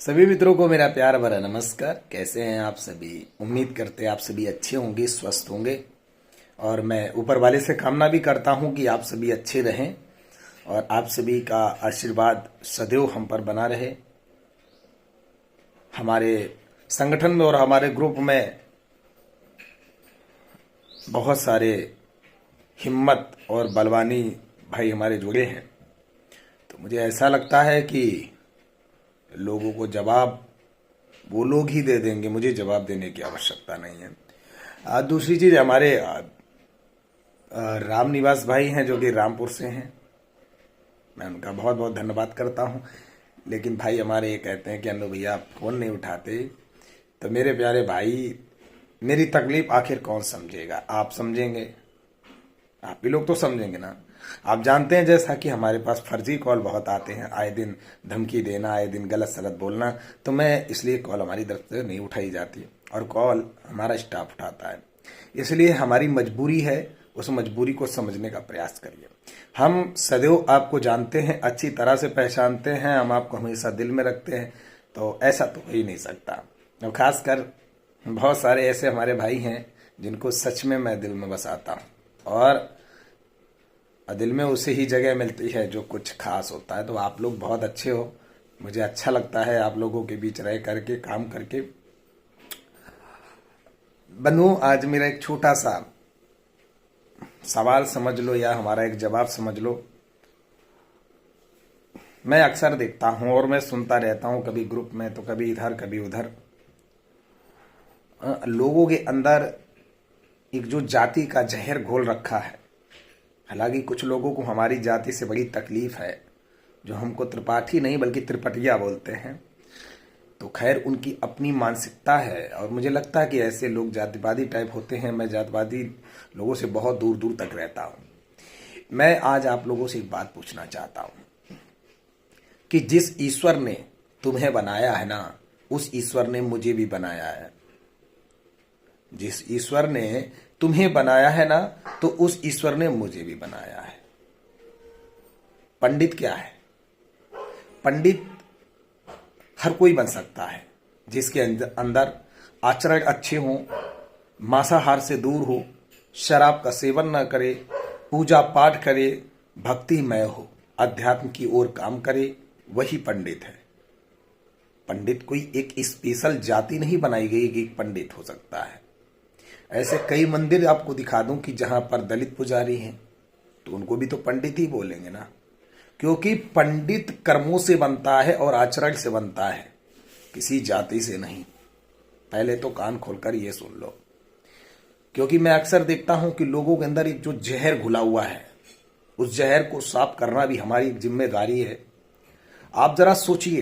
सभी मित्रों को मेरा प्यार भरा नमस्कार। कैसे हैं आप सभी? उम्मीद करते हैं आप सभी अच्छे होंगे, स्वस्थ होंगे। और मैं ऊपर वाले से कामना भी करता हूं कि आप सभी अच्छे रहें और आप सभी का आशीर्वाद सदैव हम पर बना रहे। हमारे संगठन में और हमारे ग्रुप में बहुत सारे हिम्मत और बलवानी भाई हमारे जुड़े हैं, तो मुझे ऐसा लगता है कि लोगों को जवाब वो लोग ही दे देंगे, मुझे जवाब देने की आवश्यकता नहीं है। दूसरी चीज, हमारे राम निवास भाई हैं जो कि रामपुर से हैं, मैं उनका बहुत बहुत धन्यवाद करता हूं। लेकिन भाई हमारे ये कहते हैं कि अनु भैया आप फोन नहीं उठाते। तो मेरे प्यारे भाई, मेरी तकलीफ आखिर कौन समझेगा? आप समझेंगे, आप भी लोग तो समझेंगे ना। आप जानते हैं जैसा कि हमारे पास फर्जी कॉल बहुत आते हैं, आए दिन धमकी देना, आए दिन गलत सलत बोलना, तो मैं इसलिए कॉल हमारी तरफ से नहीं उठाई जाती और कॉल हमारा स्टाफ उठाता है। इसलिए हमारी मजबूरी है, उस मजबूरी को समझने का प्रयास करिए। हम सदैव आपको जानते हैं, अच्छी तरह से पहचानते हैं, हम आपको हमेशा दिल में रखते हैं, तो ऐसा तो हो ही नहीं सकता। और खासकर बहुत सारे ऐसे हमारे भाई हैं जिनको सच में मैं दिल में बसाता हूँ और दिल में उसे ही जगह मिलती है जो कुछ खास होता है। तो आप लोग बहुत अच्छे हो, मुझे अच्छा लगता है आप लोगों के बीच रह करके, काम करके। बंधु, आज मेरा एक छोटा सा सवाल समझ लो या हमारा एक जवाब समझ लो। मैं अक्सर देखता हूं और मैं सुनता रहता हूं, कभी ग्रुप में तो कभी इधर कभी उधर, लोगों के अंदर एक जो जाति का जहर घोल रखा है। हालांकि कुछ लोगों को हमारी जाति से बड़ी तकलीफ है, जो हमको त्रिपाठी नहीं बल्कि त्रिपटिया बोलते हैं। तो खैर, उनकी अपनी मानसिकता है और मुझे लगता है कि ऐसे लोग जातिवादी टाइप होते हैं। मैं जातिवादी लोगों से बहुत दूर दूर तक रहता हूं। मैं आज आप लोगों से एक बात पूछना चाहता हूं कि जिस ईश्वर ने तुम्हें बनाया है ना, उस ईश्वर ने मुझे भी बनाया है। जिस ईश्वर ने तुम्हें बनाया है ना, तो उस ईश्वर ने मुझे भी बनाया है। पंडित क्या है? पंडित हर कोई बन सकता है जिसके अंदर आचरण अच्छे हों, मांसाहार से दूर हो, शराब का सेवन न करे, पूजा पाठ करे, भक्तिमय हो, अध्यात्म की ओर काम करे, वही पंडित है। पंडित कोई एक स्पेशल जाति नहीं बनाई गई कि पंडित हो सकता है। ऐसे कई मंदिर आपको दिखा दूं कि जहां पर दलित पुजारी हैं, तो उनको भी तो पंडित ही बोलेंगे ना, क्योंकि पंडित कर्मों से बनता है और आचरण से बनता है, किसी जाति से नहीं। पहले तो कान खोलकर ये सुन लो, क्योंकि मैं अक्सर देखता हूं कि लोगों के अंदर एक जो जहर घुला हुआ है, उस जहर को साफ करना भी हमारी जिम्मेदारी है। आप जरा सोचिए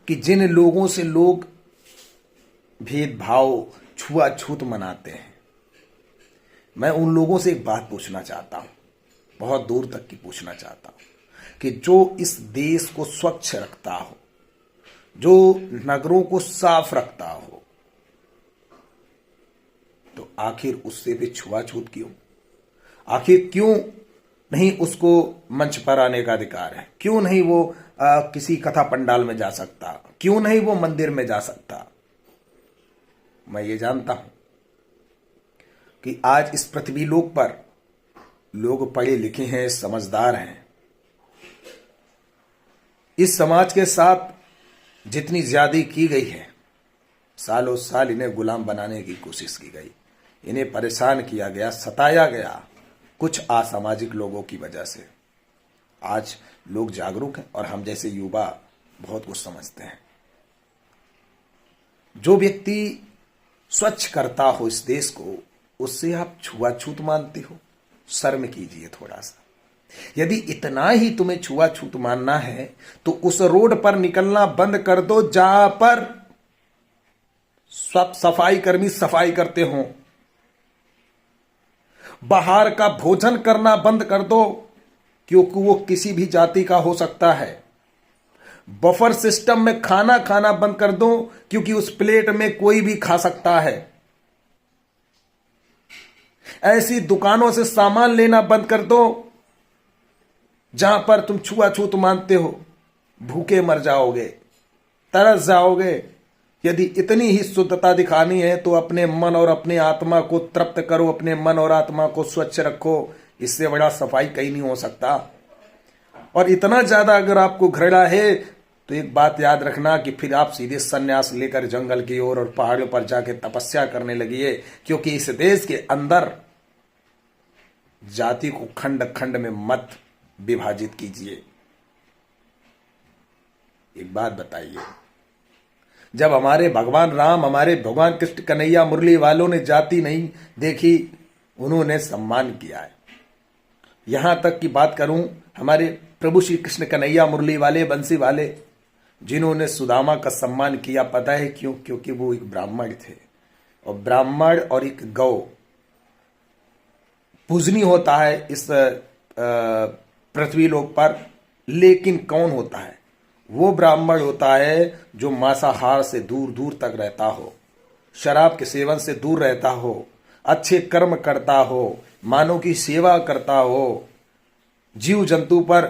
कि जिन लोगों से लोग भेदभाव, छुआछूत मनाते हैं, मैं उन लोगों से एक बात पूछना चाहता हूं, बहुत दूर तक की पूछना चाहता हूं, कि जो इस देश को स्वच्छ रखता हो, जो नगरों को साफ रखता हो, तो आखिर उससे भी छुआछूत क्यों? आखिर क्यों नहीं उसको मंच पर आने का अधिकार है? क्यों नहीं वो किसी कथा पंडाल में जा सकता? क्यों नहीं वो मंदिर में जा सकता? मैं ये जानता हूं कि आज इस पृथ्वी लोक पर लोग पढ़े लिखे हैं, समझदार हैं। इस समाज के साथ जितनी ज्यादती की गई है, सालों साल इन्हें गुलाम बनाने की कोशिश की गई, इन्हें परेशान किया गया, सताया गया, कुछ असामाजिक लोगों की वजह से। आज लोग जागरूक हैं और हम जैसे युवा बहुत कुछ समझते हैं। जो व्यक्ति स्वच्छ करता हो इस देश को, उससे आप छुआछूत मानते हो? शर्म कीजिए थोड़ा सा। यदि इतना ही तुम्हें छुआछूत मानना है, तो उस रोड पर निकलना बंद कर दो जहां पर सब सफाई कर्मी सफाई करते हो। बाहर का भोजन करना बंद कर दो, क्योंकि वो किसी भी जाति का हो सकता है। बफर सिस्टम में खाना खाना बंद कर दो, क्योंकि उस प्लेट में कोई भी खा सकता है। ऐसी दुकानों से सामान लेना बंद कर दो जहां पर तुम छुआछूत मानते हो, भूखे मर जाओगे, तरस जाओगे। यदि इतनी ही शुद्धता दिखानी है तो अपने मन और अपने आत्मा को तृप्त करो, अपने मन और आत्मा को स्वच्छ रखो। इससे बड़ा सफाई कहीं नहीं हो सकता। और इतना ज्यादा अगर आपको घृणा है तो एक बात याद रखना कि फिर आप सीधे सन्यास लेकर जंगल की ओर और पहाड़ों पर जाके तपस्या करने लगिए, क्योंकि इस देश के अंदर जाति को खंड खंड में मत विभाजित कीजिए। एक बात बताइए, जब हमारे भगवान राम, हमारे भगवान कृष्ण कन्हैया मुरली वालों ने जाति नहीं देखी, उन्होंने सम्मान किया है। यहां तक की बात करूं, हमारे प्रभु श्री कृष्ण कन्हैया मुरली वाले, बंसी वाले, जिन्होंने सुदामा का सम्मान किया, पता है क्यों? क्योंकि वो एक ब्राह्मण थे, और ब्राह्मण और एक गौ पूजनीय होता है इस पृथ्वी लोक पर। लेकिन कौन होता है? वो ब्राह्मण होता है जो मांसाहार से दूर दूर तक रहता हो, शराब के सेवन से दूर रहता हो, अच्छे कर्म करता हो, मानव की सेवा करता हो, जीव जंतु पर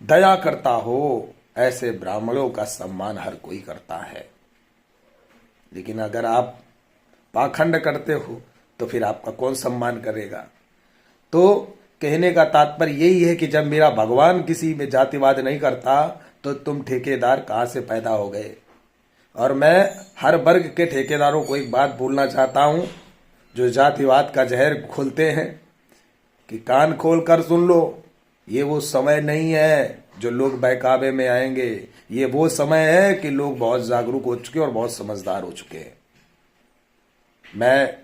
दया करता हो। ऐसे ब्राह्मणों का सम्मान हर कोई करता है। लेकिन अगर आप पाखंड करते हो तो फिर आपका कौन सम्मान करेगा? तो कहने का तात्पर्य यही है कि जब मेरा भगवान किसी में जातिवाद नहीं करता तो तुम ठेकेदार कहां से पैदा हो गए? और मैं हर वर्ग के ठेकेदारों को एक बात बोलना चाहता हूं, जो जातिवाद का जहर खोलते हैं, कि कान खोल कर सुन लो। ये वो समय नहीं है जो लोग बहकावे में आएंगे। ये वो समय है कि लोग बहुत जागरूक हो चुके और बहुत समझदार हो चुके हैं। मैं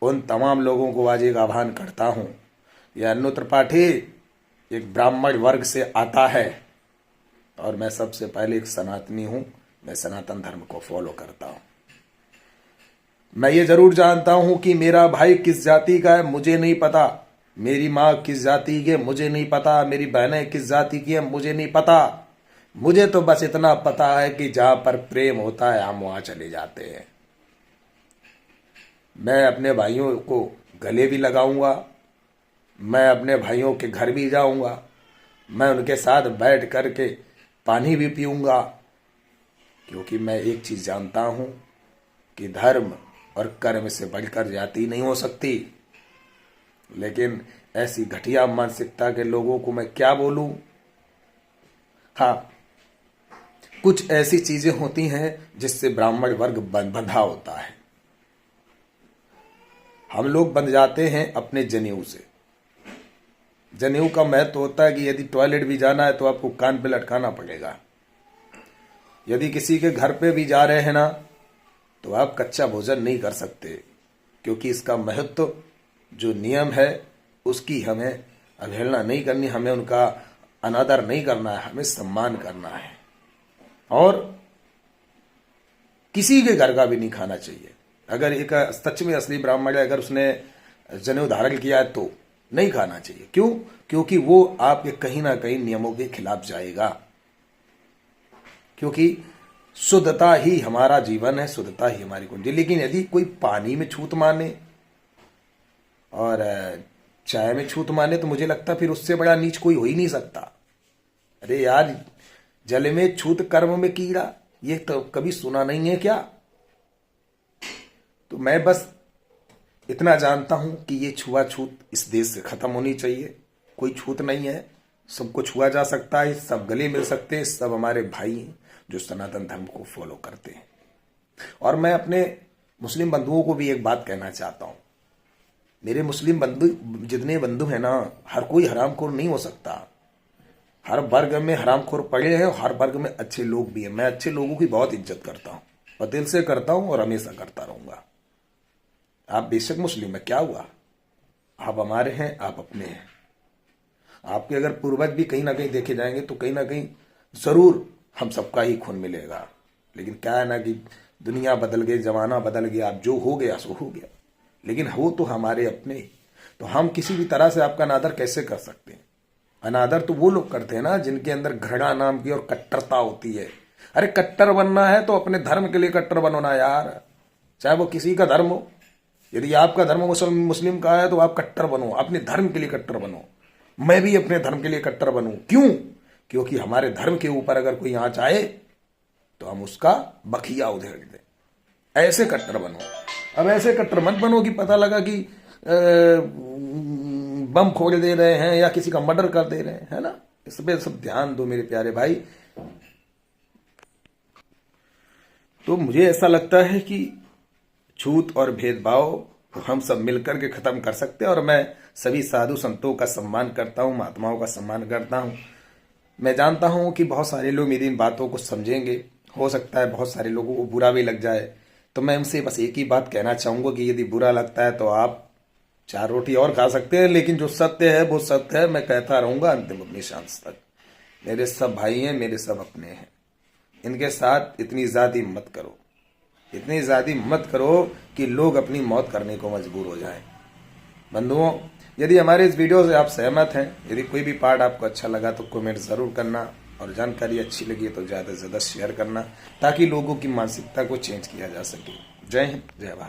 उन तमाम लोगों को आज एक आह्वान करता हूं, यह अन्नू त्रिपाठी एक ब्राह्मण वर्ग से आता है, और मैं सबसे पहले एक सनातनी हूं। मैं सनातन धर्म को फॉलो करता हूं। मैं ये जरूर जानता हूं कि मेरा भाई किस जाति का है, मुझे नहीं पता। मेरी माँ किस जाति की है, मुझे नहीं पता। मेरी बहनें किस जाति की है, मुझे नहीं पता। मुझे तो बस इतना पता है कि जहां पर प्रेम होता है हम वहां चले जाते हैं। मैं अपने भाइयों को गले भी लगाऊंगा, मैं अपने भाइयों के घर भी जाऊंगा, मैं उनके साथ बैठ करके पानी भी पीऊंगा, क्योंकि मैं एक चीज जानता हूं कि धर्म और कर्म से बढ़कर जाति नहीं हो सकती। लेकिन ऐसी घटिया मानसिकता के लोगों को मैं क्या बोलूं? हाँ, कुछ ऐसी चीजें होती हैं जिससे ब्राह्मण वर्ग बंधा होता है। हम लोग बंध जाते हैं अपने जनेऊ से। जनेऊ का महत्व होता है कि यदि टॉयलेट भी जाना है तो आपको कान पे लटकाना पड़ेगा। यदि किसी के घर पे भी जा रहे हैं ना, तो आप कच्चा भोजन नहीं कर सकते, क्योंकि इसका महत्व जो नियम है उसकी हमें अवहेलना नहीं करनी, हमें उनका अनादर नहीं करना है, हमें सम्मान करना है। और किसी के घर का भी नहीं खाना चाहिए। अगर एक सच में असली ब्राह्मण है, अगर उसने जनेऊ धारण किया है तो नहीं खाना चाहिए। क्यों? क्योंकि वो आपके कहीं ना कहीं नियमों के खिलाफ जाएगा। क्योंकि शुद्धता ही हमारा जीवन है, शुद्धता ही हमारी कुंजी। लेकिन यदि कोई पानी में छूत माने और चाय में छूत माने तो मुझे लगता फिर उससे बड़ा नीच कोई हो ही नहीं सकता। अरे यार, जल में छूत कर्म में कीड़ा, ये तो कभी सुना नहीं है क्या? तो मैं बस इतना जानता हूं कि ये छुआछूत इस देश से खत्म होनी चाहिए। कोई छूत नहीं है, सबको छुआ जा सकता है, सब गले मिल सकते हैं, सब हमारे भाई हैं जो सनातन धर्म को फॉलो करते हैं। और मैं अपने मुस्लिम बंधुओं को भी एक बात कहना चाहता हूं। मेरे मुस्लिम बंधु जितने बंधु हैं ना, हर कोई हरामखोर नहीं हो सकता। हर वर्ग में हरामखोर पड़े हैं और हर वर्ग में अच्छे लोग भी हैं। मैं अच्छे लोगों की बहुत इज्जत करता हूं और दिल से करता हूं और हमेशा करता रहूंगा। आप बेशक मुस्लिम है, क्या हुआ? आप हमारे हैं, आप अपने हैं। आपके अगर पूर्वज भी कहीं ना कहीं देखे जाएंगे तो कहीं ना कहीं जरूर हम सबका ही खून मिलेगा। लेकिन क्या है ना कि दुनिया बदल गई, जमाना बदल गया, अब जो हो गया सो हो गया। लेकिन हो तो हमारे अपने, तो हम किसी भी तरह से आपका अनादर कैसे कर सकते हैं? अनादर तो वो लोग करते हैं ना जिनके अंदर घृणा नाम की और कट्टरता होती है। अरे कट्टर बनना है तो अपने धर्म के लिए कट्टर बनो ना यार, चाहे वो किसी का धर्म हो। यदि आपका धर्म मुस्लिम का है तो आप कट्टर बनो, अपने धर्म के लिए कट्टर बनो। मैं भी अपने धर्म के लिए कट्टर बनूं। क्यों? क्योंकि हमारे धर्म के ऊपर अगर कोई आंच आए तो हम उसका बखिया उधेड़ दें। ऐसे कट्टर बनो। अब ऐसे कट्टर मत बनो कि पता लगा कि बम फोड़ दे रहे हैं या किसी का मर्डर कर दे रहे हैं, है ना। इस पे सब ध्यान दो मेरे प्यारे भाई। तो मुझे ऐसा लगता है कि छूत और भेदभाव हम सब मिलकर के खत्म कर सकते हैं। और मैं सभी साधु संतों का सम्मान करता हूं, महात्माओं का सम्मान करता हूं। मैं जानता हूं कि बहुत सारे लोग मेरी इन बातों को समझेंगे, हो सकता है बहुत सारे लोगों को बुरा भी लग जाए। तो मैं उनसे बस एक ही बात कहना चाहूंगा कि यदि बुरा लगता है तो आप 4 रोटी और खा सकते हैं, लेकिन जो सत्य है वो सत्य है। मैं कहता रहूंगा अंतिम अपनी सांस तक। मेरे सब भाई हैं, मेरे सब अपने हैं। इनके साथ इतनी ज्यादा मत करो, इतनी ज्यादा मत करो कि लोग अपनी मौत करने को मजबूर हो जाएं। बंधुओं, यदि हमारे इस वीडियो से आप सहमत हैं, यदि कोई भी पार्ट आपको अच्छा लगा तो कमेंट जरूर करना, और जानकारी अच्छी लगी तो ज्यादा से ज्यादा शेयर करना, ताकि लोगों की मानसिकता को चेंज किया जा सके। जय हिंद, जय भारत।